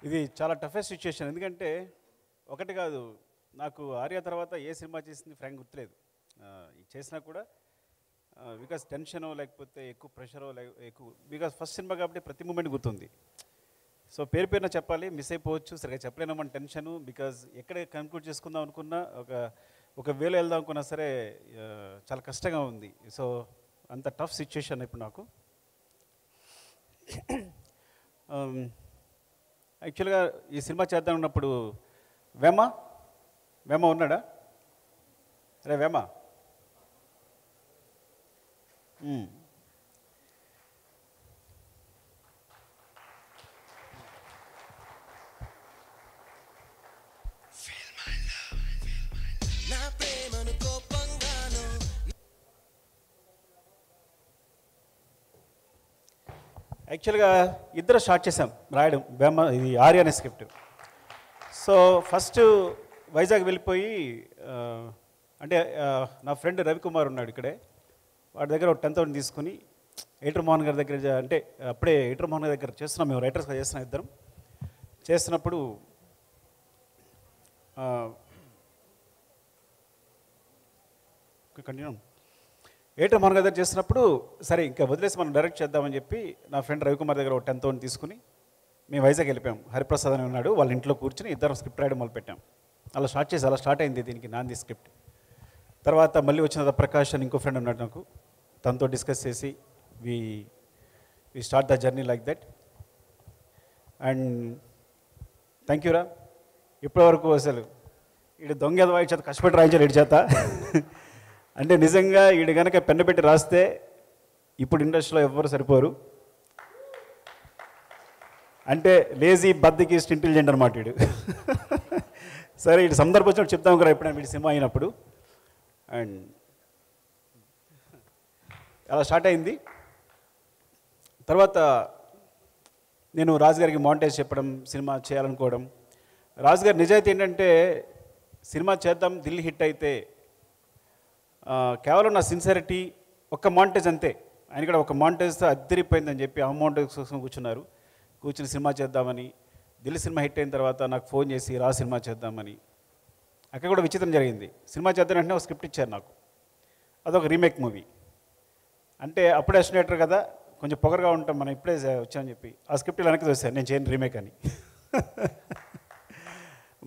ఇది చాలా toughest situation. ఎందుకంటే ఒకటి కాదు, నాకు ఆర్య తర్వాత ఏ సినిమా చేసింది ఫ్రాంక్ గుర్తులేదు. చేసినా కూడా బికాస్ టెన్షనో లేకపోతే ఎక్కువ ప్రెషరో ఎక్కువ, బికాస్ ఫస్ట్ సినిమా కాబట్టి ప్రతి మూమెంట్ గుర్తుంది. సో పేరు పేరున చెప్పాలి, మిస్ అయిపోవచ్చు, సరిగా చెప్పలేనమని టెన్షను. బికాజ్ ఎక్కడ కన్క్లూడ్ చేసుకుందాం అనుకున్నా, ఒక వేలో వెళ్దాం అనుకున్నా సరే చాలా కష్టంగా ఉంది. సో అంత టఫ్ సిచ్యుయేషన్ ఇప్పుడు నాకు. యాక్చువల్గా ఈ సినిమా చేద్దాం ఉన్నప్పుడు వేమ ఉన్నాడా? అరే వేమ, యాక్చువల్గా ఇద్దరు స్టార్ట్ చేసాం రాయడం వేమ, ఇది ఆర్య అనే స్క్రిప్ట్. సో ఫస్ట్ వైజాగ్ వెళ్ళిపోయి అంటే నా ఫ్రెండ్ రవికుమార్ ఉన్నాడు ఇక్కడే, వాడి దగ్గర ఒక 10,000 తీసుకుని ఎయిటర్ మోహన్ గారి దగ్గర, అంటే అప్పుడే ఎయిటర్ మోహన్ గారి దగ్గర చేస్తున్నాం, మేము రైటర్స్గా చేస్తున్నాం ఇద్దరం. చేస్తున్నప్పుడు కంటిన్యూ ఎయిటర్ మోహన్ గారి దగ్గర చేస్తున్నప్పుడు సరే ఇంకా వదిలేసి మనం డైరెక్ట్ చేద్దామని చెప్పి నా ఫ్రెండ్ రవికుమార్ దగ్గర ఒక 10,000 తీసుకుని మేము వైజాగ్ వెళ్ళిపోయాం. హరిప్రసాద్ అని ఉన్నాడు, వాళ్ళ ఇంట్లో కూర్చుని ఇద్దరం స్క్రిప్ట్ రాయడం మొదలుపెట్టాం. అలా స్టార్ట్ అయింది దీనికి నాంది స్క్రిప్ట్. తర్వాత మళ్ళీ వచ్చిన ప్రకాష్ అని ఇంకో ఫ్రెండ్ ఉన్నాడు నాకు, తనతో డిస్కస్ చేసి we start the journey like that. And thank యూరా, ఇప్పటివరకు అసలు ఈడు దొంగ వాయి చేత కష్టపడి రాయించాలి ఈడి చేత. అంటే నిజంగా ఈడు కనుక పెన్ను పెట్టి రాస్తే ఇప్పుడు ఇండస్ట్రీలో ఎవ్వరు సరిపోరు. అంటే లేజీ బద్దకిస్ట్ ఇంటెలిజెంట్ అనమాట వీడు. సరే ఇటు సందర్భం వచ్చినప్పుడు చెప్తాం కదా ఎప్పుడైనా వీడి సినిమా అయినప్పుడు. అండ్ అలా స్టార్ట్ అయింది. తర్వాత నేను రాజుగారికి మాంటేజ్ చెప్పడం, సినిమా చేయాలనుకోవడం. రాజుగారి నిజాయితీ ఏంటంటే సినిమా చేద్దాం, దిల్ హిట్ అయితే కేవలం నా సిన్సియారిటీ, ఒక్క మాంటేజ్ అంతే. ఆయన కూడా ఒక మాంటేజ్తో అద్దరిపోయిందని చెప్పి ఆ మాంటేజ్ కోసం కూర్చుని సినిమా చేద్దామని. దిల్ సినిమా హిట్ అయిన తర్వాత నాకు ఫోన్ చేసి రా సినిమా చేద్దామని. అక్కడ కూడా విచిత్రం జరిగింది. సినిమా చేద్దాం వెంటనే ఒక స్క్రిప్ట్ ఇచ్చారు నాకు, అదొక రీమేక్ మూవీ. అంటే అప్పుడే అసినేటర్ కదా, కొంచెం పొగరగా ఉంటాం మనం, ఇప్పుడే వచ్చామని చెప్పి ఆ స్క్రిప్ట్ వెనక్కి చూశాను, నేను చేయను రీమేక్ అని.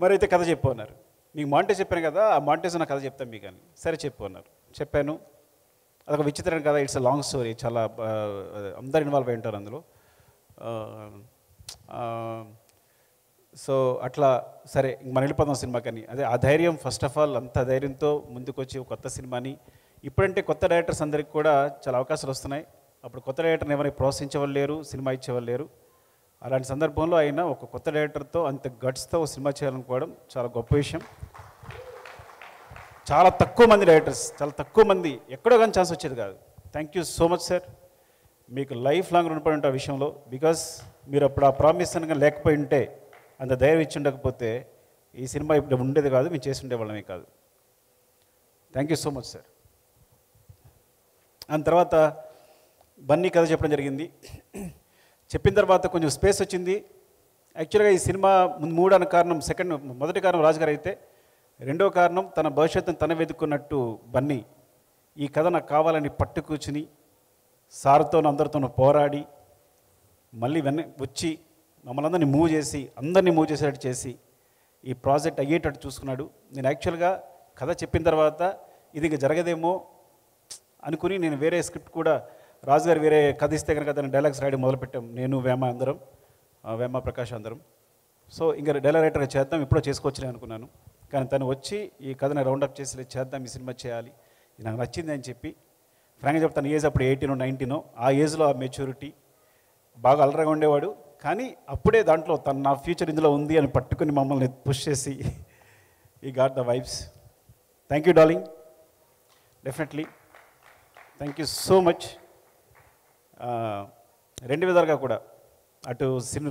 మరి అయితే కథ చెప్పు అన్నారు. మీకు మాంటేజ్ చెప్పాను కదా, ఆ మాంటేజ్ నా కథ చెప్తాను మీకు అని. సరే చెప్పు అన్నారు. చెప్పాను. అదొక విచిత్రమైన కథ, ఇట్స్ అ లాంగ్ స్టోరీ, చాలా అందరు ఇన్వాల్వ్ అయి ఉంటారు అందులో. సో అట్లా సరే మనం వెళ్ళిపోదాం సినిమాకని. అదే ఆ ధైర్యం, ఫస్ట్ ఆఫ్ ఆల్ అంత ధైర్యంతో ముందుకొచ్చి కొత్త సినిమాని, ఇప్పుడంటే కొత్త డైరెక్టర్స్ అందరికి కూడా చాలా అవకాశాలు వస్తున్నాయి. అప్పుడు కొత్త డైరెక్టర్ని ఎవరైనా ప్రోత్సహించేవాళ్ళు లేరు, సినిమా ఇచ్చేవాళ్ళు లేరు. అలాంటి సందర్భంలో అయినా ఒక కొత్త డైరెక్టర్తో అంత గట్స్తో సినిమా చేయాలనుకోవడం చాలా గొప్ప విషయం. చాలా తక్కువ మంది డైరెక్టర్స్, చాలా తక్కువ మంది, ఎక్కడో కానీ ఛాన్స్ వచ్చేది కాదు. Thank you so much sir, మీకు లైఫ్ లాంగ్ రుణపడి ఉంటే ఆ విషయంలో. బికాస్ మీరు అప్పుడు ఆ ప్రామిస్ అనగా లేకపోయి ఉంటే, అంత ధైర్యం ఇచ్చి ఉండకపోతే ఈ సినిమా ఇప్పుడు ఉండేది కాదు, మేము చేసి ఉండేవాళ్ళమే కాదు. Thank you so much sir. దాని తర్వాత బన్నీ కథ చెప్పడం జరిగింది. చెప్పిన తర్వాత కొంచెం స్పేస్ వచ్చింది. యాక్చువల్గా ఈ సినిమా మూడు అన్న కారణం, మొదటి కారణం రాజుగారు అయితే, రెండో కారణం తన భవిష్యత్తును తన వెతుక్కున్నట్టు బన్నీ ఈ కథ నాకు కావాలని పట్టు కూర్చుని సార్తో అందరితో పోరాడి మళ్ళీ వచ్చి మమ్మల్ని అందరినీ మూవ్ చేసేటట్టు చేసి ఈ ప్రాజెక్ట్ అయ్యేటట్టు చూసుకున్నాడు. నేను యాక్చువల్గా కథ చెప్పిన తర్వాత ఇది ఇంకా జరగదేమో అనుకుని నేను వేరే స్క్రిప్ట్ కూడా, రాజుగారు వేరే కథ ఇస్తే కనుక దాన్ని డైలాగ్స్ రాయడం మొదలుపెట్టాం, నేను వేమ ప్రకాష్ అందరం. సో ఇంకా డైలాగ్ రైటర్గా చేద్దాం, ఎప్పుడో చేసుకోవచ్చులే అనుకున్నాను. కానీ తను వచ్చి ఈ కథని రౌండప్ చేసి చేద్దాం, ఈ సినిమా చేయాలి, ఇది నాకు నచ్చింది అని చెప్పి. ఫ్రాంక్గా చెప్తాను, ఏజ్ అప్పుడు 18 19, ఆ ఏజ్లో ఆ మెచ్యూరిటీ, బాగా అలరగా ఉండేవాడు. కానీ అప్పుడే దాంట్లో నా ఫ్యూచర్ ఇందులో ఉంది అని పట్టుకుని మమ్మల్ని పుష్ చేసి ఈ got the vibes. Thank you darling, definitely thank you so much. రెండు విధాలుగా కూడా, అటు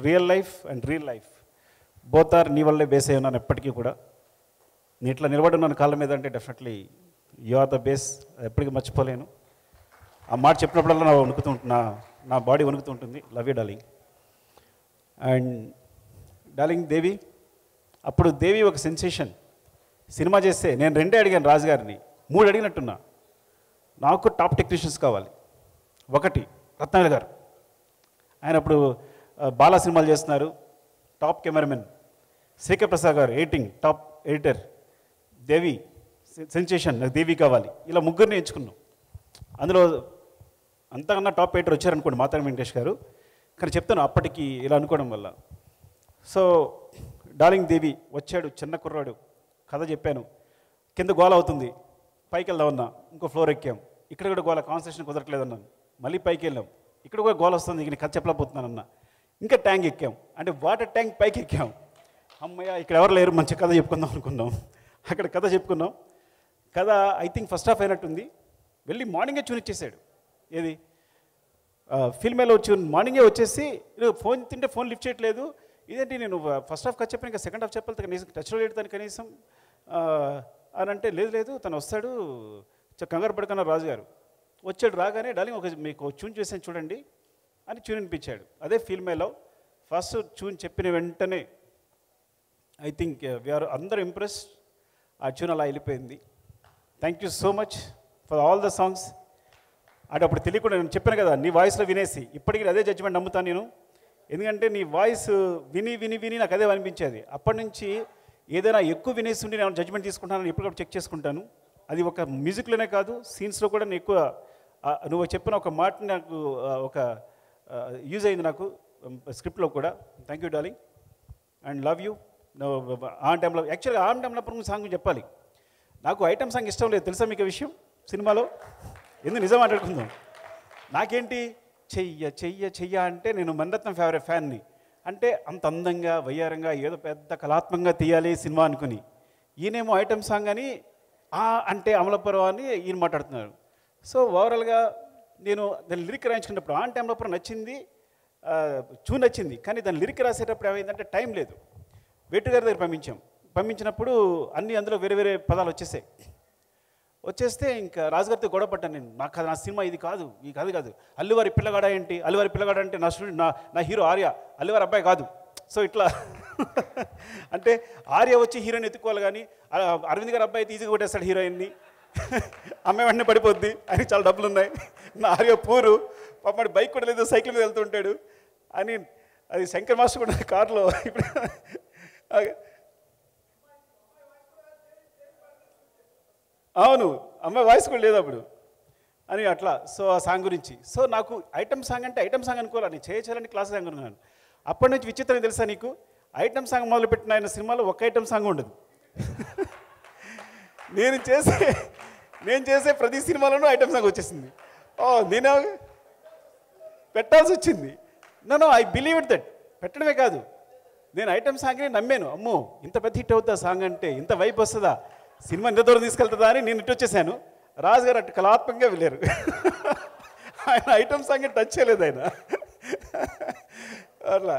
real life and real life both are నీ వల్లే బేస్ అయి ఉన్నాను ఎప్పటికీ కూడా. నీ ఇట్లా నిలబడి ఉన్నాను కాళ్ళ మీద అంటే definitely you are the base, ఎప్పటికీ మర్చిపోలేను. ఆ మాట చెప్పినప్పుడల్లా నా బాడీ వణుకుతూ ఉంటుంది. Love you darling. And darling Devi, అప్పుడు దేవి ఒక సెన్సేషన్. సినిమా చేస్తే నేను 2 అడిగాను రాజు గారిని, 3 అడిగినట్టున్నా. నాకు టాప్ టెక్నీషియన్స్ కావాలి. 1 రత్నాకర్ గారు, ఆయన అప్పుడు బాలా సినిమాలు చేస్తున్నారు, టాప్ కెమెరామెన్. శేఖర్ ప్రసాద్ గారు ఎడిటింగ్, టాప్ ఎడిటర్. దేవి సెన్సేషన్, నాకు దేవి కావాలి. ఇలా 3 ఎంచుకున్నాం. అందులో అంతకన్నా టాప్ ఎడిటర్ వచ్చారనుకోండి మాతారి వెంకటేష్ గారు. కానీ చెప్తాను అప్పటికి ఇలా అనుకోవడం వల్ల. సో డార్లింగ్ దేవి వచ్చాడు, చిన్న కుర్రాడు, కథ చెప్పాను. కింద గోల అవుతుంది, పైకి వెళ్దామన్నా, ఇంకో ఫ్లోర్ ఎక్కాం. ఇక్కడ కూడా గోల, కాన్సన్ట్రేషన్ కుదరట్లేదన్నాను. మళ్ళీ పైకి వెళ్ళాం, ఇక్కడ కూడా గోల వస్తుంది, ఇక కథ చెప్పలేకపోతున్నానన్నా. ఇంకా ట్యాంక్ ఎక్కాం, అంటే వాటర్ ట్యాంక్ పైకి ఎక్కాం. అమ్మయ్య ఇక్కడ ఎవరు లేరు, మంచి కథ చెప్పుకుందాం అనుకున్నాం. అక్కడ కథ చెప్పుకున్నాం. కథ ఐ థింక్ ఫస్ట్ హాఫ్ అయినట్టుంది. వెళ్ళి మార్నింగే ట్యూన్ ఇచ్చేసాడు. ఏది ఫిల్మేలో ట్యూన్ మార్నింగే వచ్చేసి, ఫోన్ తింటే ఫోన్ లిఫ్ట్ చేయట్లేదు. ఇదేంటి, నేను ఫస్ట్ హాఫ్ కథ చెప్పాను, ఇంకా సెకండ్ హాఫ్ చెప్పాలి, కనీసం టచ్లో లేడు తను కనీసం అని అంటే, లేదు తను వస్తాడు, కంగారు పడుకున్నారు రాజు గారు. వచ్చాడు, రాగానే డార్లింగ్ మీకు ట్యూన్ చేసాను చూడండి అని ట్యూన్ వినిపించాడు. అదే ఫిల్మేలో ఫస్ట్ ట్యూన్ చెప్పిన వెంటనే ఐ థింక్ వీఆర్ అందరూ ఇంప్రెస్. ఆ ట్యూన్ అలా వెళ్ళిపోయింది. Thank you so much for all the songs. అంటే అప్పుడు తెలియకుండా నేను చెప్పాను కదా, నీ వాయిస్లో వినేసి ఇప్పటికీ అదే జడ్జిమెంట్ నమ్ముతాను నేను. ఎందుకంటే నీ వాయిస్ విని విని విని నాకు అదే అనిపించేది. అప్పటి నుంచి ఏదైనా ఎక్కువ వినేసి ఉండి నేను జడ్జిమెంట్ తీసుకుంటానని ఎప్పటికప్పుడు చెక్ చేసుకుంటాను. అది ఒక మ్యూజిక్లోనే కాదు, సీన్స్లో కూడా నేను ఎక్కువ నువ్వు చెప్పిన ఒక మాట నాకు ఒక యూజ్ అయింది నాకు స్క్రిప్ట్లో కూడా. Thank you darling and love you. ఆ టైంలో యాక్చువల్గా ఆ టైంలో సాంగ్ చెప్పాలి. నాకు ఐటమ్ సాంగ్ ఇష్టం లేదు, తెలుసా మీకు విషయం సినిమాలో? ఎందుకు నిజం మాట్లాడుకుందాం. నాకేంటి చెయ్య చెయ్య చెయ్య అంటే నేను మణిరత్నం ఫేవరెట్ ఫ్యాన్ని. అంటే అంత అందంగా వయ్యారంగా ఏదో పెద్ద కళాత్మకంగా తీయాలి సినిమా అనుకుని, ఈయనేమో ఐటమ్ సాంగ్ అని అంటే అమలాపురం అని ఈయన మాట్లాడుతున్నారు. సో ఓవరాల్గా నేను దాని లిరిక్ రాయించుకున్నప్పుడు ఆ టైంలో నచ్చింది, చూన్ నచ్చింది. కానీ దాని లిరిక్ రాసేటప్పుడు ఏమైందంటే టైం లేదు. వేటు గారి దగ్గర పంపించినప్పుడు అన్నీ అందులో వేరే వేరే పదాలు వచ్చేస్తే ఇంకా రాజుగారితో గొడవ పడ్డాను నేను. నా సినిమా ఇది కాదు, ఈ కథ కాదు. అల్లువారి పిల్లగాడ ఏంటి, అల్లువారి పిల్లగాడ అంటే నా స్టూడెంట్, నా హీరో ఆర్య, అల్లువారి అబ్బాయి కాదు. సో ఇట్లా అంటే ఆర్య వచ్చి హీరోయిన్ ఎత్తుకోవాలి, కానీ అరవింద్ గారి అబ్బాయి అయితే ఈజీగా కొట్టేస్తాడు హీరోయిన్ని. అమ్మాయి వెంటనే పడిపోద్ది, ఆయనకి చాలా డబ్బులు ఉన్నాయి. నా ఆర్య పూరు పాపడి బైక్ కూడా లేదు, సైకిల్ మీద వెళ్తుంటాడు అని. అది శంకర్ మాస్టర్ కూడా కారులో ఇప్పుడు అవును, అమ్మాయి వాయిస్ కూడా లేదు అప్పుడు అని అట్లా. సో ఆ సాంగ్ గురించి. సో నాకు ఐటమ్ సాంగ్ అంటే ఐటమ్ సాంగ్ అనుకోవాలి, నేను చేయాలని క్లాస్ సాంగ్ అనుకున్నాను. అప్పటి నుంచి విచిత్రం తెలుసా నీకు, ఐటమ్ సాంగ్ మొదలుపెట్టిన ఆయన సినిమాలో ఒక ఐటమ్ సాంగ్ ఉండదు. నేను చేసే ప్రతి సినిమాలోనూ ఐటమ్ సాంగ్ వచ్చేసింది. నేను పెట్టాల్సి వచ్చింది. No I believe it that. పెట్టడమే కాదు, నేను ఐటమ్ సాంగ్ని నమ్మాను. అమ్మో ఇంత పెద్ద హిట్ అవుతుందా సాంగ్ అంటే, ఇంత వైబ్ వస్తుందా, సినిమా ఇంత దూరం తీసుకెళ్తుందా అని నేను ఇటు వచ్చేసాను. రాజుగారు అటు కళాత్మకంగా వెళ్ళారు. ఆయన ఐటమ్ సాంగ్ టచ్ చేయలేదు ఆయన అట్లా.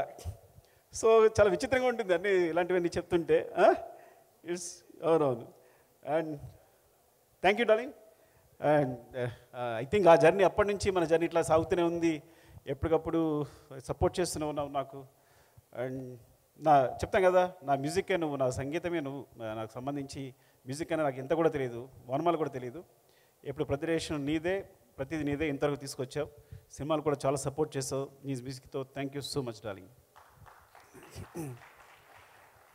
సో చాలా విచిత్రంగా ఉంటుంది అన్నీ ఇలాంటివన్నీ చెప్తుంటే. ఇట్స్ అవునవును. And thank you darling. And I think ఆ జర్నీ అప్పటి నుంచి మన జర్నీ ఇట్లా సాగుతూనే ఉంది. ఎప్పటికప్పుడు సపోర్ట్ చేస్తూనే ఉన్నావు నాకు. అండ్ చెప్తాను కదా, నా మ్యూజిక్కే నువ్వు, నా సంగీతమే నువ్వు. నాకు సంబంధించి మ్యూజిక్ అనేది నాకు ఇంత కూడా తెలియదు, వనమాలు కూడా తెలియదు. ఎప్పుడు ప్రతిరేషన్ నీదే, ప్రతిదీ నీదే, ఇంతవరకు తీసుకొచ్చావు. సినిమాలు కూడా చాలా సపోర్ట్ చేసావు నీ మ్యూజిక్తో. Thank you so much darling.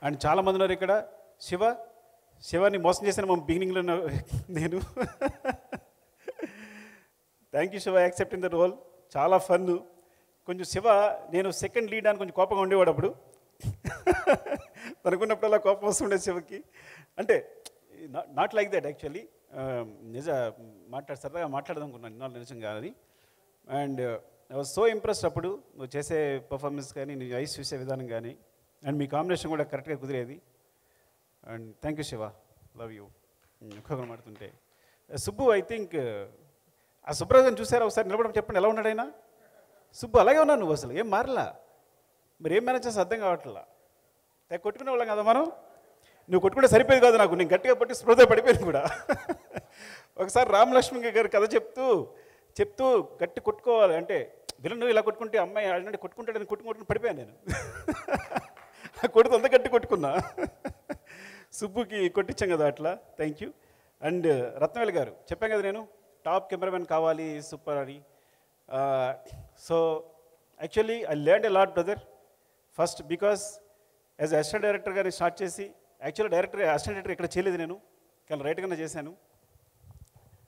And చాలామంది ఉన్నారు ఇక్కడ. శివాని మోసం చేశాను మా బిగినింగ్లో నేను. Thank you Shiva, accepting the role. చాలా ఫన్. కొంచెం శివ నేను సెకండ్ లీడ్ అని కొంచెం కోపంగా ఉండేవాడు అప్పుడు. తనుకున్నప్పుడల్లా కోపం వస్తుండే శివకి. అంటే నాట్ లైక్ దట్ యాక్చువల్లీ. సరదాగా మాట్లాడదాం అనుకున్నాను ఇన్నాళ్ళు నిజం కాదని. And I was so impressed అప్పుడు నువ్వు చేసే పర్ఫార్మెన్స్ కానీ, నీ ఐస్ చూసే విధానం కానీ, అండ్ మీ కాంబినేషన్ కూడా కరెక్ట్గా కుదిరేది. And thank you Shiva, love you. ఒక్కొక్కరు మాడుతుంటే సుబ్బు, ఐ థింక్ ఆ సుబ్రాజన్ చూసారా ఒకసారి నిలబడడం, చెప్పండి ఎలా ఉన్నాడు ఆయన? సుబ్బు అలాగే ఉన్నాను, నువ్వు అసలు ఏం మారలా. మరి ఏం మేనేజ్ చేస్తే అర్థం కావట్లా. కొట్టుకునే వాళ్ళం కదా మనం. నువ్వు కొట్టుకుంటే సరిపోయేది కాదు నాకు, నేను గట్టిగా పట్టి స్పృహ పడిపోయాను కూడా. ఒకసారి రామలక్ష్మి గారి కథ చెప్తూ గట్టి కొట్టుకోవాలి అంటే, విలన్ ఇలా కొట్టుకుంటే అమ్మాయి అంటే కొట్టుకుంటాడని కొట్టుకుంటూ పడిపోయాను నేను. కొడుతు అంత గట్టి కొట్టుకున్నా. సుబ్బుకి కొట్టించాం కదా అట్లా. Thank you. అండ్ రత్నవేల్ గారు చెప్పాను కదా నేను టాప్ కెమెరామెన్ కావాలి సూపర్ అని. So actually I learned a lot brother. First because as assistant డైరెక్టర్గానే స్టార్ట్ చేసి, యాక్చువల్లీ అసిస్టెంట్ డైరెక్టర్ ఇక్కడ చేయలేదు నేను, కానీ రైటర్గానే చేశాను.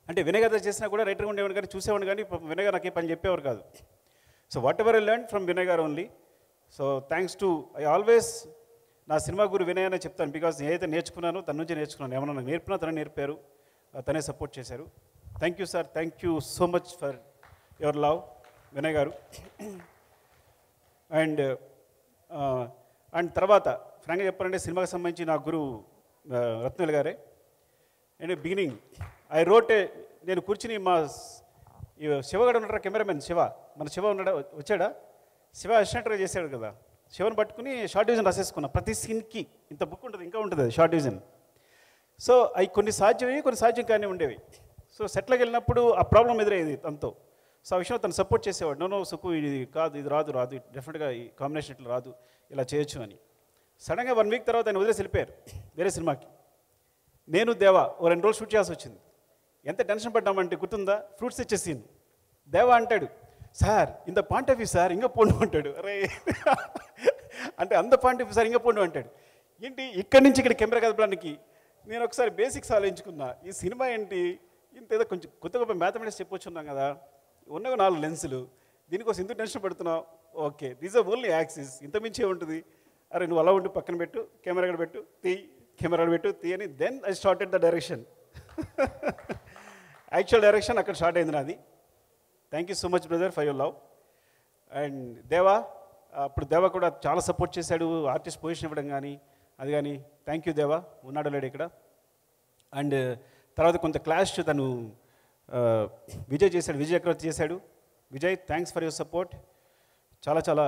అంటే వినయ్ గారు చేసినా కూడా రైటర్గా ఉండేవాడు, కానీ చూసేవాడు, కానీ వినయ్ గారు నాకు ఏ పని చెప్పేవారు కాదు. So whatever I learn from Vinay గారు only. So thanks to I always నా సినిమా గురు వినయ్ అనే చెప్తాను. బికాస్ ఏదైతే నేర్చుకున్నానో తన నుంచి నేర్చుకున్నాను. ఏమన్నా నాకు నేర్పినా తనే నేర్పారు, తనే సపోర్ట్ చేశారు. Thank you sir, thank you so much for your love Vinay గారు. అండ్ అండ్ తర్వాత ఫ్రాంక్గా చెప్పాలంటే సినిమాకి సంబంధించి నా గురువు రత్నవేల్ గారే. అండ్ బిగినింగ్ ఐ రోట్ నేను కూర్చుని మా శివగాడు ఉన్నాడు కెమెరామెన్ శివ, మన శివ ఉన్నాడా, వచ్చాడా? శివ అసిస్టెంట్గా చేశాడు కదా, శివను పట్టుకుని షార్ట్ డివిజన్ రాసేసుకున్నా. ప్రతి సీన్కి ఇంత బుక్ ఉంటుంది, ఇంకా ఉంటుంది అది షార్ట్ డివిజన్. సో అవి కొన్ని సాధ్యమయ్యి కొన్ని సాధ్యం కానీ ఉండేవి. సో సెట్లోకి వెళ్ళినప్పుడు ఆ ప్రాబ్లం ఎదురయ్యేది తనతో. సో ఆ విషయంలో తను సపోర్ట్ చేసేవాడు. నో సుకు ఇది కాదు, ఇది రాదు డెఫినెట్గా ఈ కాంబినేషన్ ఇట్లా రాదు, ఇలా చేయొచ్చు అని. సడన్గా 1 వీక్ తర్వాత ఆయన వదిలేసి వెళ్ళిపోయారు వేరే సినిమాకి. నేను దేవా ఓ 2 రోజులు షూట్ చేయాల్సి వచ్చింది. ఎంత టెన్షన్ పడ్డామంటే గుర్తుందా, ఫ్రూట్స్ ఇచ్చే సీన్. దేవా అంటాడు, సార్ ఇంత పాయింట్ ఆఫ్ వ్యూ సార్ ఇంకా పోండు అంటాడు. అరే అంటే అంత పాయింట్ ఆఫ్ వ్యూ సార్ ఇంకా పోండు అంటాడు. ఏంటి ఇక్కడి నుంచి ఇక్కడ కెమెరా కదపడానికి? నేను ఒకసారి బేసిక్స్ ఆలోచించుకున్నా, ఈ సినిమా ఏంటి ఇంత ఏదో కొంచెం కొత్త గొప్ప మ్యాథమెటిక్స్ చెప్పొచ్చున్నాం కదా, ఉన్నవి 4 లెన్సులు, దీనికోసం ఎందుకు టెన్షన్ పడుతున్నావు? Okay these are only axis, ఇంత మించి ఏముంటుంది? అరే నువ్వు అలా ఉండి పక్కన పెట్టు, కెమెరా కూడా పెట్టు, కెమెరా పెట్టు అని. Then I started the direction. Actual direction అక్కడ స్టార్ట్ అయింది నాది. Thank you so much brother for your love. And Deva, అప్పుడు దేవా కూడా చాలా సపోర్ట్ చేశాడు, ఆర్టిస్ట్ పొజిషన్ ఇవ్వడం కానీ అది కానీ. థ్యాంక్ యూ దేవా, ఉన్నాడు లేడు ఇక్కడ. అండ్ తర్వాత కొంత క్లాష్ తను విజయ్ చేశాడు, విజయ్ చక్రవర్తి చేశాడు. Vijay thanks for your support, చాలా చాలా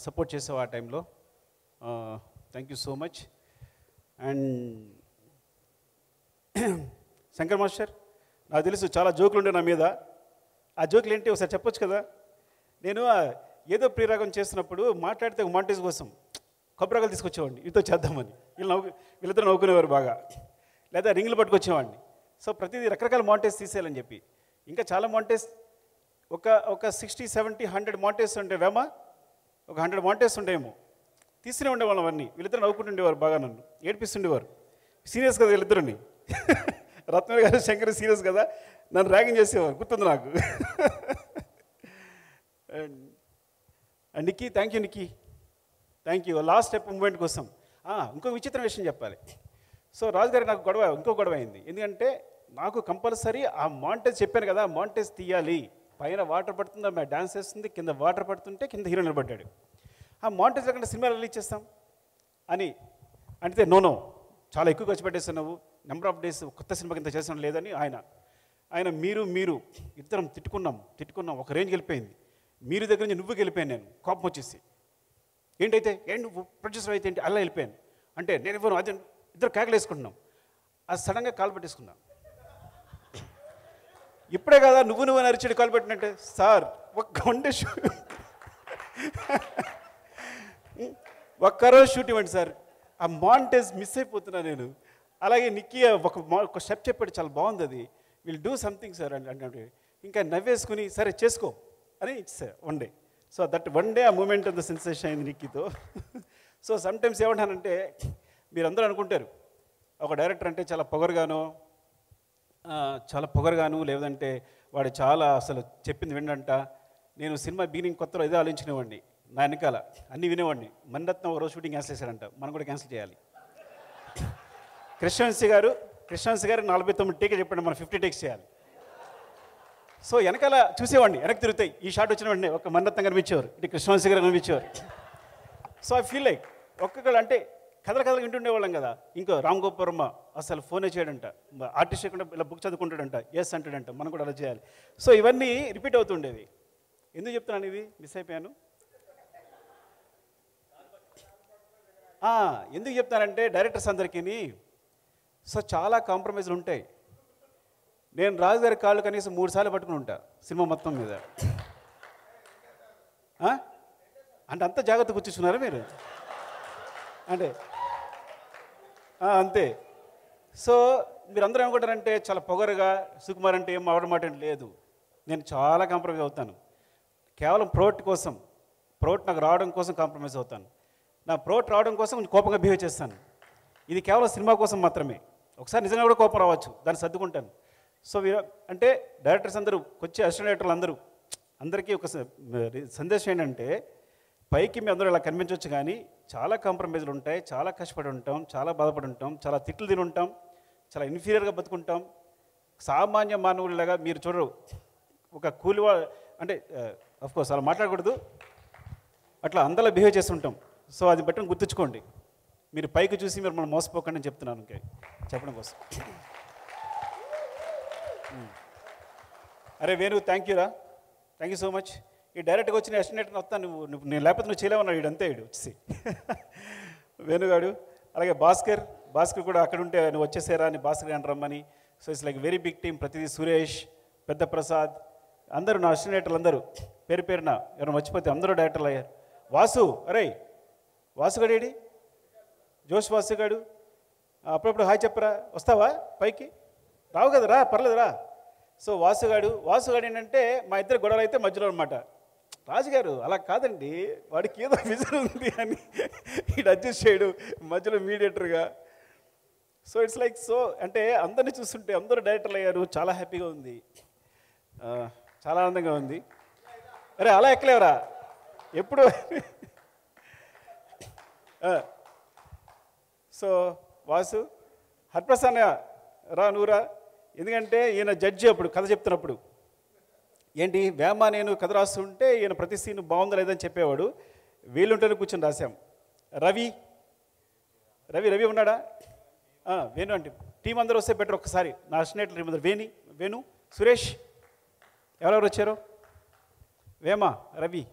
సపోర్ట్ చేసావు ఆ టైంలో. Thank you so much. And Shankar master, నాకు తెలుసు చాలా జోకులు ఉండే నా మీద. ఆ జోకులు ఏంటి ఒకసారి చెప్పొచ్చు కదా? నేను ఏదో ప్రియరాగం చేస్తున్నప్పుడు మాట్లాడితే ఒక మాంటేజ్ కోసం కొబ్బరికాయలు తీసుకొచ్చేవాడిని, వీటితో చేద్దామని. వీళ్ళిద్దరు నవ్వుకునేవారు బాగా. లేదా రింగులు పట్టుకొచ్చేవాడిని. సో ప్రతిదీ రకరకాల మాంటేజ్ తీసేయాలని చెప్పి. ఇంకా చాలా మాంటేజ్, ఒక 60, 70, 100 మాంటేజ్ ఉండేవేమా, ఒక 100 మాంటేజ్ ఉండేమో. తీస్తూనే ఉండేవాళ్ళం అవన్నీ. వీళ్ళిద్దరు నవ్వుకుంటుండేవారు బాగా, నన్ను ఏడిపిస్తుండేవారు. సీరియస్ కదా వీళ్ళిద్దరిని. రత్నవేల్ గారు శంకర్ సీరియస్ కదా, నన్ను ర్యాగింగ్ చేసేవారు, గుర్తుంది నాకు. And Nikki, thank you Nikki, thank you. Last step moment కోసం ఇంకో విచిత్ర విషయం చెప్పాలి. సో రాజుగారి నాకు ఇంకో గొడవ అయింది. ఎందుకంటే నాకు కంపల్సరీ ఆ మాంటేజ్ చెప్పాను కదా, మాంటేజ్ తీయాలి. పైన వాటర్ పడుతుంది, ఆమె డాన్స్ చేస్తుంది, కింద వాటర్ పడుతుంటే కింద హీరో నిలబడ్డాడు. ఆ మాంటేజ్ లేకుండా సినిమా రిలీజ్ చేస్తాం అని అంటే నో చాలా ఎక్కువ ఖర్చు పెట్టేస్తున్నావు, నెంబర్ ఆఫ్ డేస్ కొత్త సినిమాకి ఇంత చేస్తాం లేదని ఆయన మీరు ఇద్దరం తిట్టుకున్నాం ఒక రేంజ్కి వెళ్ళిపోయింది. మీరు దగ్గర నుంచి నువ్వు వెళ్ళిపోయాను నేను, కోపం వచ్చేసి. ఏంటైతే నువ్వు ప్రొడ్యూసర్ అయితే ఏంటి అలా వెళ్ళిపోయాను అంటే నేను ఇవ్వను, అది ఇద్దరు కేకలు వేసుకుంటున్నాం. అది సడన్గా కాలు పెట్టేసుకున్నాం. ఇప్పుడే కదా నువ్వు నరిచేడు కాలు పెట్టినట్టే. సార్ ఒక్కరోజు షూట్ ఇవ్వండి సార్, ఆ మాంటేజ్ మిస్ అయిపోతున్నా నేను. అలాగే నిక్కీ ఒక స్టెప్ చెప్పాడు, చాలా బాగుంది, అది విల్ డూ సంథింగ్ సార్ అంటే ఇంకా నవ్వేసుకుని సరే చేసుకో అని ఇచ్చేసారు 1 డే. సో దట్ 1 డే ఆ మూమెంట్ అంత సెన్సేషన్ అయింది నిక్కీతో. సో సమ్టైమ్స్ ఏమంటానంటే, మీరందరూ అనుకుంటారు ఒక డైరెక్టర్ అంటే చాలా పొగరుగాను లేదంటే వాడు చాలా అసలు చెప్పింది వినంట. నేను సినిమా బిగినింగ్ కొత్తలో ఇదే ఆలోచించినవాడిని, నా వెనకాల అన్నీ వినేవాడిని. మణిరత్నం ఒక రోజు షూటింగ్ క్యాన్సిల్ చేశారంట, మనం కూడా క్యాన్సిల్ చేయాలి. కృష్ణవంశీ గారు 49 టేక్ చెప్పండి, మనం 50 టేక్స్ చేయాలి. సో వెనకాల చూసేవాడిని, వెనక్కి తిరుగుతాయి, ఈ షాట్ వచ్చిన వెంటనే ఒక మణిరత్నం కనిపించేవారు, ఇటు కృష్ణవంశీ గారు కనిపించేవారు. సో ఐ ఫీల్ లైక్ ఒక్కొక్కరు అంటే కథలు వింటుండేవాళ్ళం కదా. ఇంకో రామ్ గోపాల్ వర్మ అసలు ఫోనే చేయడంట, ఆర్టిస్ట్ చేయకుండా ఇలా బుక్ చదువుకుంటాడంట, ఎస్ అంటాడంట, మనం కూడా అలా చేయాలి. సో ఇవన్నీ రిపీట్ అవుతుండేవి. ఎందుకు చెప్తున్నాను ఇది, మిస్ అయిపోయాను. ఎందుకు చెప్తానంటే డైరెక్టర్స్ అందరికీ సో చాలా కాంప్రమైజ్లు ఉంటాయి. నేను రాజుగారి కాళ్ళు కనీసం 3 సార్లు పట్టుకుని ఉంటా సినిమా మొత్తం మీద. అంటే అంత జాగ్రత్త కూర్చున్నారా మీరు? అంటే అంతే. సో మీరందరూ ఏమనుకుంటారంటే చాలా పొగరుగా సుకుమార్ అంటే ఏం అవడం మాట లేదు. నేను చాలా కాంప్రమైజ్ అవుతాను. కేవలం ప్రోట్ కోసం, ప్రోట్ నాకు రావడం కోసం కాంప్రమైజ్ అవుతాను. నా ప్రోట్ రావడం కోసం కొంచెం కోపంగా బిహేవ్ చేస్తాను. ఇది కేవలం సినిమా కోసం మాత్రమే. ఒకసారి నిజంగా కూడా కోపం రావచ్చు, దాన్ని సర్దుకుంటాను. సో అంటే డైరెక్టర్స్ అందరూ వచ్చే అసిస్టెంట్ డైరెక్టర్లు అందరికీ ఒక సందేశం ఏంటంటే, పైకి మేము అందరూ ఇలా కనిపించవచ్చు కానీ చాలా కాంప్రమైజ్లు ఉంటాయి, చాలా కష్టపడి ఉంటాం, చాలా బాధపడి ఉంటాం, చాలా తిట్లు తిని ఉంటాం, చాలా ఇన్ఫీరియర్గా బతుకుంటాం. సామాన్య మానవుడిలాగా మీరు చూడరు. ఒక కూలివా అంటే అఫ్కోర్స్ అలా మాట్లాడకూడదు, అట్లా అందరిలా బిహేవ్ చేస్తుంటాం. సో అది బట్టి గుర్తుంచుకోండి. మీరు పైకి చూసి మీరు మనం మోసపోకండి అని చెప్తున్నాను ఇంకా చెప్పడం కోసం. అరే వేణు, థ్యాంక్ యూరా, థ్యాంక్ యూ సో మచ్. ఈ డైరెక్ట్గా వచ్చిన ఎస్టిమేట్ని వస్తాను, నువ్వు నేను లేకపోతే నువ్వు చేయలేవన్నాడు వీడంతే వీడు వచ్చేసి వేణుగాడు. అలాగే భాస్కర్ కూడా అక్కడ ఉంటే నువ్వు వచ్చేసారా అని భాస్కర్ అని రమ్మని. So it's like very big team. ప్రతిదీ సురేష్, పెద్ద ప్రసాద్, అందరూ నా అసిస్టెంట్లు అందరూ పేరు పేరున ఎవరైనా మర్చిపోతే అందరూ డైరెక్టర్లు అయ్యారు. వాసు, అరే వాసుగాడు ఏడి, జోష్ వాసుగాడు, అప్పుడప్పుడు హాయ్ చెప్పరా, వస్తావా పైకి, రావు కదా, రా పర్లేదు రా. సో వాసుగాడు ఏంటంటే మా ఇద్దరు గొడవలు అయితే మధ్యలో అనమాట. రాజుగారు అలా కాదండి, వాడికి ఏదో విజన్ ఉంది అని ఈడు అడ్జస్ట్ చేయడు మధ్యలో మీడియేటర్గా. సో ఇట్స్ లైక్ సో అంటే అందరినీ చూస్తుంటే అందరూ డైరెక్టర్లు అయ్యారు, చాలా హ్యాపీగా ఉంది, చాలా ఆనందంగా ఉంది. అరే అలా ఎక్కలేవరా ఎప్పుడు. సో వాసు, హరిప్రసాద్ రా నువ్వురా, ఎందుకంటే ఈయన జడ్జి అప్పుడు కథ చెప్తున్నప్పుడు ఏంటి వేమ నేను కథ రాస్తుంటే ఈయన ప్రతి సీన్ బాగుందా లేదని చెప్పేవాడు. వీళ్ళుంటేనే కూర్చొని రాశాం. రవి ఉన్నాడా, వేణు అంటే టీం అందరూ వస్తే బెటర్. ఒక్కసారి నా అసిస్టెంట్ టీం అందరూ వేణు, సురేష్, ఎవరెవరు వచ్చారో, వేమ, రవి.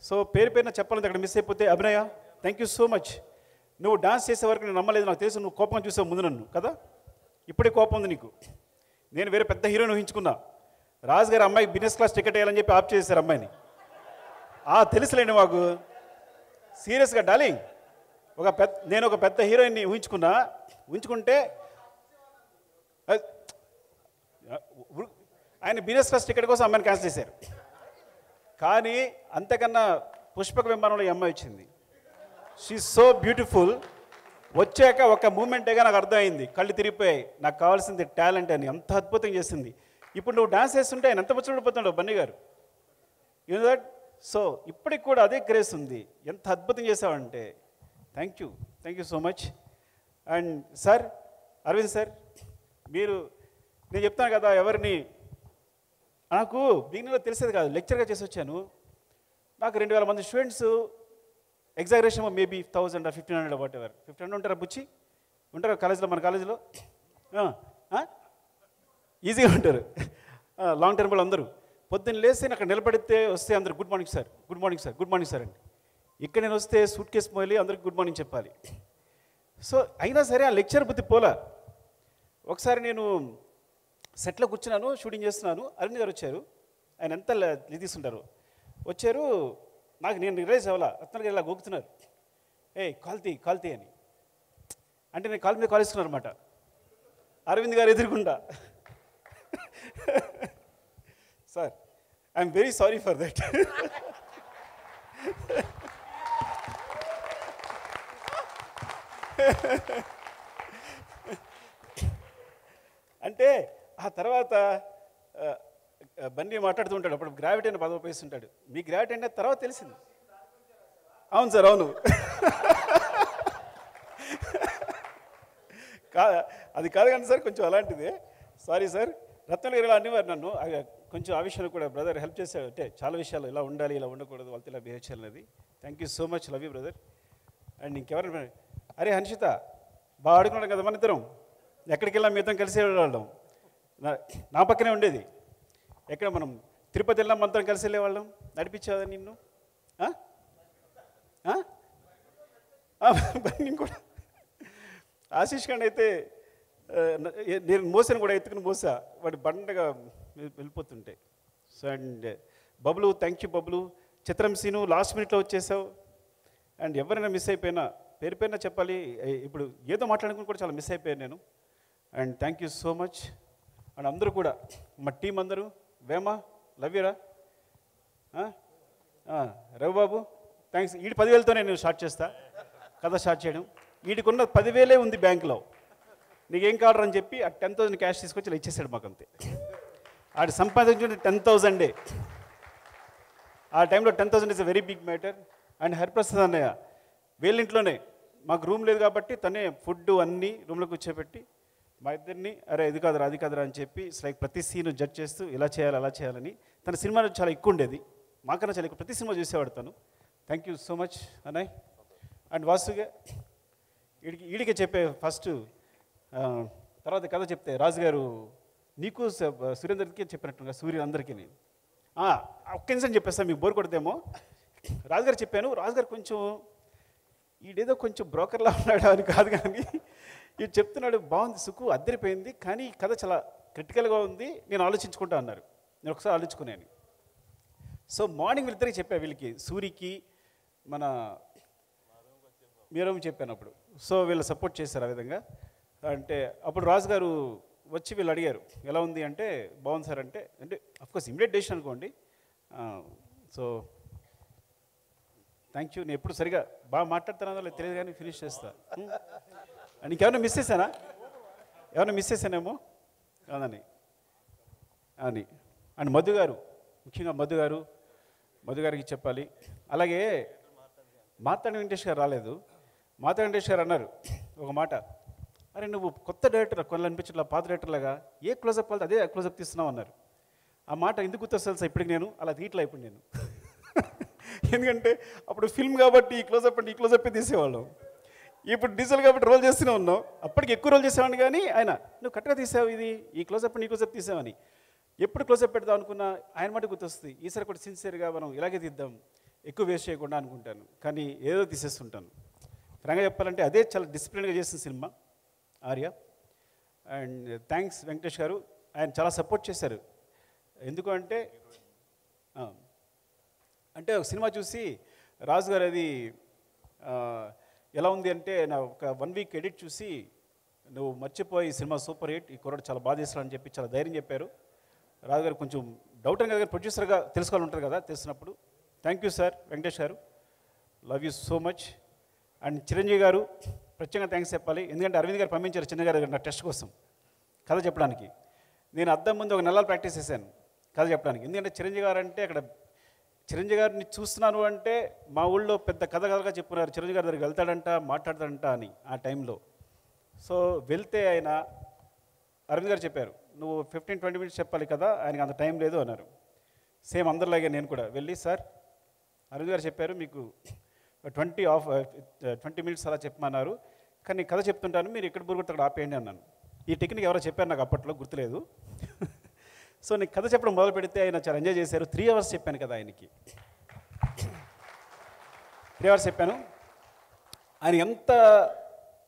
సో పేరున చెప్పాలంటే అక్కడ మిస్ అయిపోతే అభినయ, థ్యాంక్ యూ సో మచ్. నువ్వు డాన్స్ చేసే వరకు నేను నమ్మలేదు, నాకు తెలుసు నువ్వు కోపంగా చూసావు ముందు నన్ను కదా, ఇప్పుడే కోపం ఉంది నీకు. నేను వేరే పెద్ద హీరోని ఊహించుకున్నా. రాజు గారు అమ్మాయికి బిజినెస్ క్లాస్ టికెట్ వేయాలని చెప్పి ఆప్ చేశారు అమ్మాయిని. తెలుసులేండి మాకు, సీరియస్గా డార్లింగ్. నేను ఒక పెద్ద హీరోయిన్ని ఊహించుకుంటే ఆయన బిజినెస్ క్లాస్ టికెట్ కోసం అమ్మాయిని క్యాన్సిల్ చేశారు. కానీ అంతకన్నా పుష్పక విమానంలో ఈ అమ్మాయి వచ్చింది. She so beautiful. వచ్చాక ఒక మూమెంటేగా నాకు అర్థమైంది, కళ్ళు తిరిగిపోయాయి. నాకు కావాల్సింది టాలెంట్ అని, అంత అద్భుతం చేసింది. ఇప్పుడు నువ్వు డాన్స్ చేస్తుంటే ఆయన ఎంత ముచ్చడిపోతున్నాడు బన్నీ గారు, యూ నో దట్. సో ఇప్పటికి కూడా అదే గ్రేస్ ఉంది. ఎంత అద్భుతం చేసావంటే thank you so much. And sir, Aravind sir, నేను చెప్తాను కదా, ఎవరిని నాకు బిగినింగ్లో తెలిసేది కాదు, లెక్చర్గా చేసి వచ్చాను. నాకు 2000 మంది students, exaggeration maybe 1000 or 1500 what ever. 1500 ఉంటారా బుచ్చి, ఉంటారా కాలేజీలో, మన కాలేజీలో ఈజీగా ఉంటారు. లాంగ్ టర్మ్లో అందరూ పొద్దున్న లేస్తే అక్కడ నిలబడితే వస్తే అందరూ good morning sir, good morning sir, good morning sir అండి. ఇక్కడ నేను వస్తే సూట్ కేసు మోయాలి, అందరికి గుడ్ మార్నింగ్ చెప్పాలి. సో అయినా సరే ఆ లెక్చర్ బుద్ధి పోలా. ఒకసారి నేను సెట్లో కూర్చున్నాను, షూటింగ్ చేస్తున్నాను, అరవింద్ గారు వచ్చారు. ఆయన ఎంత తీసుకుంటారు, వచ్చారు. నేను రిలైజ్ అవ్వాలా, రత్న గారు ఇలా గోకుతున్నారు, కాల్తీ అని. అంటే నేను కాలు మీద కాలేసుకున్నాను అనమాట, అరవింద్ గారు ఎదురుకుండా. Sir, I'm very sorry for that. అంటే ఆ తర్వాత బన్నీ మాట్లాడుతూ ఉంటాడు, అప్పుడు గ్రావిటీ అని పదవి ఉపయోగిస్తుంటాడు. మీ గ్రావిటీ అంటే తర్వాత తెలిసింది. అవును సార్, అవును. అది కాదు కానీ సార్, కొంచెం అలాంటిదే. Sorry sir. రత్న గారు ఇలా అనేవారు నన్ను, కొంచెం ఆ విషయంలో కూడా బ్రదర్ హెల్ప్ చేశారు. అంటే చాలా విషయాలు ఇలా ఉండాలి, ఇలా ఉండకూడదు, వాళ్ళతో ఇలా బిహేవ్ చేయాలన్నది. Thank you so much, love you brother. And ఇంకెవరైనా, అరే హన్షిత, బాగా ఆడుకున్నాడు కదా మన ఇద్దరం, ఎక్కడికి వెళ్ళాం మీ ఇద్దరం కలిసి వెళ్ళాం. నా పక్కనే ఉండేది. ఎక్కడ మనం తిరుపతి వెళ్ళాం, మంత్రం కలిసి వెళ్ళేవాళ్ళం, నడిపించేదా నిన్ను. నేను కూడా ఆశీష్ ఖండ్ అయితే నేను మోసాను కూడా, ఎత్తుకుని మోసా, వాడు బండగా వెళ్ళిపోతుంటే. So and Bablu, thank you Bablu. చిత్రం సీను, లాస్ట్ మినిట్లో వచ్చేసావు. అండ్ ఎవరైనా మిస్ అయిపోయినా పేరు పేరున చెప్పాలి, ఇప్పుడు ఏదో మాట్లాడుకుని కూడా చాలా మిస్ అయిపోయాను నేను. And thank you so much. And అందరూ కూడా మా టీం అందరూ, వేమ లవ్ యూరా, రవిబాబు థ్యాంక్స్. వీడి 10,000తో నేను స్టార్ట్ చేస్తా కథ స్టార్ట్ చేయడం. వీడికున్న 10,000 ఉంది బ్యాంకులో, నీకేం కావాలని చెప్పి ఆ 10,000 క్యాష్ తీసుకొచ్చి ఇలా ఇచ్చేసాడు మాకు అంతే. ఆడు సంపాదించుకుంటే 10,000. ఆ టైంలో 10,000 is a very big matter. And Hariprasad అన్నయ్య వీళ్ళింట్లోనే, మాకు రూమ్ లేదు కాబట్టి తనే ఫుడ్ అన్నీ రూమ్లో కూర్చోబెట్టి మా ఇద్దరిని అరే ఇది కాదురా అది కాదురా అని చెప్పి లైక్ ప్రతి సీను జడ్జ్ చేస్తూ ఇలా చేయాలి అలా చేయాలని. తన సినిమా చాలా ఎక్కువ ఉండేది, మాకన్నా చాలా ఎక్కువ, ప్రతి సినిమా చూసేవాడు తను. థ్యాంక్ యూ సో మచ్ అన్నయ్య. అండ్ వాసుగా ఈడికే చెప్పే ఫస్ట్, తర్వాత కథ చెప్తే రాజుగారు నీకు సురేందర్కి చెప్పినట్టుగా సూర్యుడు అందరికీ ఒక్క నిమిషం చెప్పేస్తాను, మీకు బోర్ కొడితేమో. రాజుగారు చెప్పాను, రాజుగారు కొంచెం ఈడేదో కొంచెం బ్రోకర్లా ఉన్నాడు అని కాదు, కానీ ఇది చెప్తున్నాడు బాగుంది సుకు అద్దరిపోయింది, కానీ కథ చాలా క్రిటికల్గా ఉంది, నేను ఆలోచించుకుంటా అన్నారు. నేను ఒకసారి ఆలోచించుకున్నాను. సో మార్నింగ్ వీళ్ళిద్దరికి చెప్పా, వీళ్ళకి సూరికి మన మీరేమో చెప్పాను అప్పుడు. సో వీళ్ళు సపోర్ట్ చేశారు ఆ విధంగా. అంటే అప్పుడు రాజుగారు వచ్చి వీళ్ళు అడిగారు ఎలా ఉంది అంటే బాగుంది సార్ అంటే, అఫ్కోర్స్ ఇమీడియట్ డెసిషన్ అనుకోండి. So thank you. నేను ఎప్పుడు సరిగా బాగా మాట్లాడుతున్నానో లేదు తెలియదు కానీ ఫినిష్ చేస్తా. నీకేమైనా మిస్ చేశానా, ఏమైనా మిస్ చేశానేమో కాదని అని. అండ్ మధు గారు, ముఖ్యంగా మధు గారికి చెప్పాలి. అలాగే మార్తాండ వెంకటేష్ గారు రాలేదు. మార్తాండ వెంకటేష్ గారు అన్నారు ఒక మాట, అరే నువ్వు కొత్త డైరెక్టర్ కొన్ని అనిపించట్లా, పాత డైరెక్టర్లాగా ఏ క్లోజప్ వాళ్ళతో అదే క్లోజప్ తీస్తున్నావు అన్నారు. ఆ మాట ఎందుకు గుర్తొస్తుంది సార్ ఇప్పటికి, నేను అలా తీయట్లా ఇప్పుడు నేను. ఎందుకంటే అప్పుడు ఫిల్మ్ కాబట్టి ఈ క్లోజప్ అంటే ఈ క్లోజప్పే తీసేవాళ్ళం, ఇప్పుడు డీజిల్ కాబట్టి రోల్ చేస్తూనే ఉన్నాం. అప్పటికి ఎక్కువ రోల్ చేసేవాడిని, కానీ ఆయన నువ్వు కరెక్ట్గా తీసావు, ఇది ఈ క్లోజప్ ఈ క్లోజప్ తీసావని ఎప్పుడు క్లోజప్ పెడదాం అనుకున్నా ఆయన మాట గుర్తొస్తుంది. ఈసారి కూడా సిన్సియర్గా మనం ఇలాగే తీద్దాం, ఎక్కువ వేస్ట్ చేయకుండా అనుకుంటాను, కానీ ఏదో తీసేస్తుంటాను. ఫ్రాంక్గా చెప్పాలంటే అదే చాలా డిసిప్లిన్గా చేసిన cinema Arya. And thanks Venkatesh గారు, ఆయన చాలా సపోర్ట్ చేశారు. ఎందుకు అంటే ఒక సినిమా చూసి రాజు గారు అది ఎలా ఉంది అంటే, నా ఒక 1 వీక్ ఎడిట్ చూసి నువ్వు మర్చిపోయి సినిమా సూపర్ హిట్, ఈ కుర్రాడు చాలా బాధ చేస్తాడని చెప్పి చాలా ధైర్యం చెప్పారు. రాజుగారు కొంచెం డౌట్ అని కదా, ప్రొడ్యూసర్గా తెలుసుకోవాలి ఉంటుంది కదా, తెలిసినప్పుడు. థ్యాంక్ యూ సార్ వెంకటేష్ గారు, love you so much. And Chiranjeevi గారు ప్రత్యేకంగా థ్యాంక్స్ చెప్పాలి, ఎందుకంటే అరవింద్ గారు పంపించారు చిన్న గారు నా టెస్ట్ కోసం కథ చెప్పడానికి. నేను అద్దం ముందు ఒక నెలలు ప్రాక్టీస్ చేశాను కథ చెప్పడానికి, ఎందుకంటే చిరంజీవి గారు అంటే అక్కడ చిరంజీవి గారిని చూస్తున్నాను అంటే మా ఊళ్ళో పెద్ద కథగా చెప్పున్నారు, చిరంజీవి గారి దగ్గరికి వెళ్తాడంట మాట్లాడతాడంట అని ఆ టైంలో. సో వెళ్తే ఆయన అరవింద్ గారు చెప్పారు నువ్వు 15-20 మినిట్స్ చెప్పాలి కదా, ఆయనకి అంత టైం లేదు అన్నారు. సేమ్ అందరిలాగే నేను కూడా వెళ్ళి సార్ అరవింద్ గారు చెప్పారు మీకు 20 మినిట్స్ అలా చెప్పమన్నారు, కానీ కథ చెప్తుంటాను మీరు ఎక్కడ బుర్రగొట్టు అక్కడ ఆపేయండి అన్నాను. ఈ టెక్నిక్ ఎవరో చెప్పారు నాకు అప్పట్లో గుర్తులేదు. సో నేను కథ చెప్పడం మొదలు పెడితే ఆయన చాలా ఎంజాయ్ చేశారు. 3 అవర్స్ చెప్పాను కదా ఆయనకి, 3 అవర్స్ చెప్పాను. ఆయన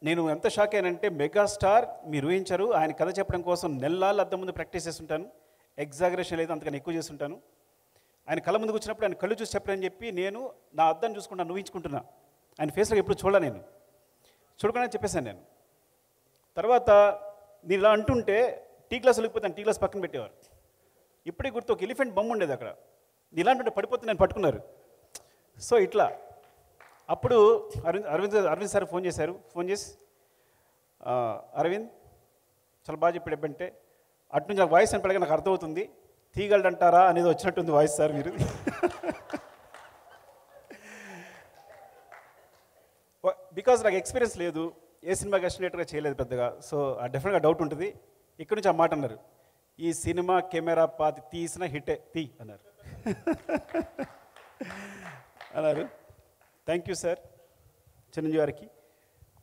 నేను ఎంత షాక్ అయ్యానంటే, మెగాస్టార్ మీరు ఊహించారు, ఆయన కథ చెప్పడం కోసం నెలలు అద్దం ముందు ప్రాక్టీస్ చేస్తుంటాను, ఎగ్జాగరేషన్ లేదు అంతకన్నా ఎక్కువ చేస్తుంటాను. ఆయన కళ్ళ ముందుకు వచ్చినప్పుడు ఆయన కళ్ళు చూసి చెప్పడని చెప్పి నేను నా అద్దం చూసుకుంటాను, ఊహించుకుంటున్నా. ఆయన ఫేస్లో ఎప్పుడు చూడాలి, నేను చూడకుండా చెప్పేశాను నేను. తర్వాత నేను ఇలా అంటుంటే టీ గ్లాస్ వెళ్ళిపోతాను, టీ గ్లాస్ పక్కన పెట్టేవారు. ఇప్పటికి గుర్తు ఒక ఎలిఫెంట్ బొమ్మ ఉండేది అక్కడ, ఇలాంటి పడిపోతే నేను పట్టుకున్నారు. సో ఇట్లా అప్పుడు అరవింద్ సార్ ఫోన్ చేసి అరవింద్ చాలా బాగా చెప్పాడు ఎప్పుడంటే, అటు నుంచి నాకు వాయిస్ అని నాకు అర్థమవుతుంది, తీగలడంటారా అనేది వచ్చినట్టుంది వాయిస్ సార్ మీరు. బికాజ్ నాకు ఎక్స్పీరియన్స్ లేదు, ఏ సినిమాకి అసినేటర్గా చేయలేదు పెద్దగా. సో డెఫినెట్గా డౌట్ ఉంటుంది. ఇక్కడ నుంచి ఆ మాట అన్నారు, ఈ సినిమా కెమెరా పాతి తీసిన హిట్టే తీ అన్నారు. థ్యాంక్ యూ సార్ చిరంజీవి గారికి.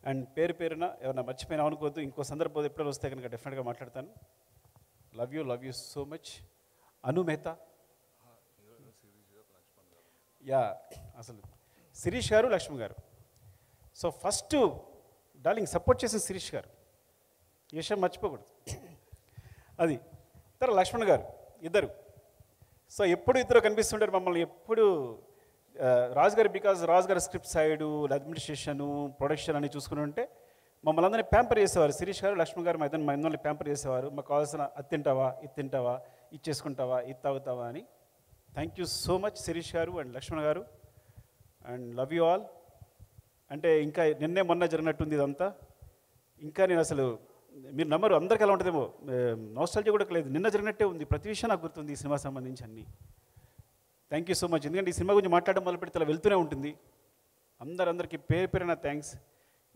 అండ్ పేరున ఏమన్నా మర్చిపోయినా అనుకోవద్దు, ఇంకో సందర్భం ఎప్పుడైనా వస్తే కనుక డెఫినెట్గా మాట్లాడతాను. Love you so much. Anu Mehta, yeah అసలు శిరీష్ గారు లక్ష్మి గారు. సో ఫస్ట్ డార్లింగ్ సపోర్ట్ చేసిన శిరీష్ గారు, ఈ విషయం మర్చిపోకూడదు. అది తర్వాత లక్ష్మణ్ గారు, ఇద్దరు. సో ఎప్పుడు ఇద్దరు కనిపిస్తుంటారు మమ్మల్ని, ఎప్పుడు రాజు గారు బికాజ్ రాజు గారి స్క్రిప్ట్ సైడు అడ్మినిస్ట్రేషను ప్రొడక్షన్ అని చూసుకుని ఉంటే మమ్మల్ని అందరినీ ప్యాంపర్ చేసేవారు. శిరీష్ గారు, లక్ష్మణ్ గారు మా ఇద్దరిని ప్యాంపర్ చేసేవారు. మాకు కావాల్సిన అది తింటావా, ఇది తింటావా, ఇది చేసుకుంటావా, ఇది తాగుతావా అని. Thank you so much Shirish గారు అండ్ లక్ష్మణ్ గారు, అండ్ లవ్ యూ ఆల్. అంటే ఇంకా నిన్నే మొన్న జరిగినట్టుంది ఇదంతా. ఇంకా నేను అసలు మీరు నమ్మరు, అందరికీ ఎలా ఉంటుందేమో, నోస్టాలజీ కూడా లేదు, నిన్న జరిగినట్టే ఉంది. ప్రతి విషయం నాకు గుర్తుంది ఈ సినిమా సంబంధించి అన్నీ. Thank you so much. ఎందుకంటే ఈ సినిమా గురించి మాట్లాడడం మొదలు పెడితే అలా వెళ్తూనే ఉంటుంది. అందరికీ పేరు పేరున థ్యాంక్స్.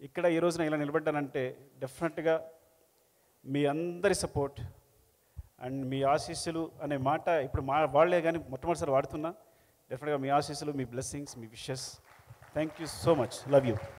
ఇక్కడ ఈ రోజున ఇలా నిలబడ్డానంటే డెఫినెట్గా మీ అందరి సపోర్ట్ అండ్ మీ ఆశీస్సులు అనే మాట ఇప్పుడు వాళ్లే కానీ మొట్టమొదటిసారి వాడుతున్నా. డెఫినెట్గా మీ ఆశీస్సులు, మీ బ్లెస్సింగ్స్, మీ wishes. Thank you so much. Love you.